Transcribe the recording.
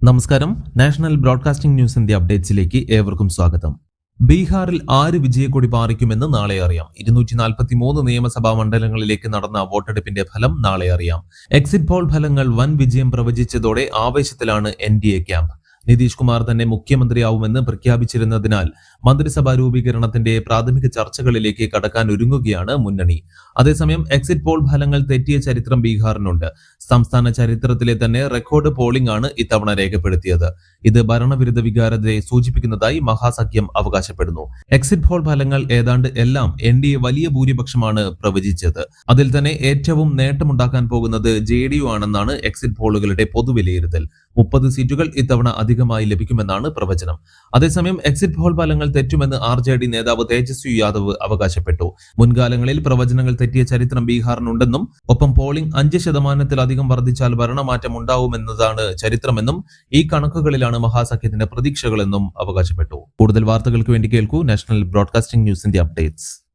നമസ്കാരം. National broadcasting ന്യൂസിന്റെ അപ്ഡേറ്റ്സിലേക്ക് ഏവർക്കും സ്വാഗതം. ബീഹാറിൽ ആര് വിജയക്കൊടി പാറിക്കുമെന്ന് നാളെ അറിയാം. 243 നിയമസഭാ മണ്ഡലങ്ങളിലേക്ക് നടന്ന വോട്ടെടുപ്പിന്റെ ഫലം നാളെ അറിയാം. എക്സിറ്റ് പോൾ ഫലങ്ങൾ വൻ വിജയം പ്രവചിച്ചതോടെ ആവേശത്തിലാണ് NDA ക്യാമ്പ്. നിതീഷ് കുമാർ തന്നെ മുഖ്യമന്ത്രിയാവുമെന്ന് പ്രഖ്യാപിച്ചിരുന്നതിനാൽ മന്ത്രിസഭാ രൂപീകരണത്തിന്റെ പ്രാഥമിക ചർച്ചകളിലേക്ക് കടക്കാൻ ഒരുങ്ങുകയാണ് മുന്നണി. അതേസമയം എക്സിറ്റ് പോൾ ഫലങ്ങൾ തെറ്റിയ ചരിത്രം ബീഹാറിനുണ്ട്. സംസ്ഥാന ചരിത്രത്തിലെ തന്നെ റെക്കോർഡ് പോളിംഗ് ആണ് ഇത്തവണ രേഖപ്പെടുത്തിയത്. ഇത് ഭരണവിരുദ്ധ വികാരത്തെ സൂചിപ്പിക്കുന്നതായി മഹാസഖ്യം അവകാശപ്പെടുന്നു. എക്സിറ്റ് പോൾ ഫലങ്ങൾ ഏതാണ്ട് എല്ലാം NDA വലിയ ഭൂരിപക്ഷമാണ് പ്രവചിച്ചത്. അതിൽ തന്നെ ഏറ്റവും നേട്ടമുണ്ടാക്കാൻ പോകുന്നത് JDU ആണെന്നാണ് എക്സിറ്റ് പോളുകളുടെ പൊതുവിലയിരുത്തൽ. 30 സീറ്റുകൾ ഇത്തവണ അധികമായി ലഭിക്കുമെന്നാണ് പ്രവചനം. അതേസമയം എക്സിറ്റ് പോൾ ഫലങ്ങൾ തെറ്റുമെന്ന് RJD നേതാവ് തേജസ്വി യാദവ് അവകാശപ്പെട്ടു. മുൻകാലങ്ങളിൽ പ്രവചനങ്ങൾ തെറ്റിയ ചരിത്രം ബീഹാറിനുണ്ടെന്നും ഒപ്പം പോളിംഗ് 5% വർദ്ധിച്ചാൽ ഭരണമാറ്റം ഉണ്ടാവുമെന്നതാണ് ചരിത്രമെന്നും ഈ കണക്കുകളിലാണ് മഹാസഖ്യത്തിന്റെ പ്രതീക്ഷകളെന്നും അവകാശപ്പെട്ടു. കൂടുതൽ വാർത്തകൾക്ക് വേണ്ടി കേൾക്കൂ നാഷണൽ ബ്രോഡ്കാസ്റ്റിംഗ് ന്യൂസിന്റെ അപ്ഡേറ്റ്സ്.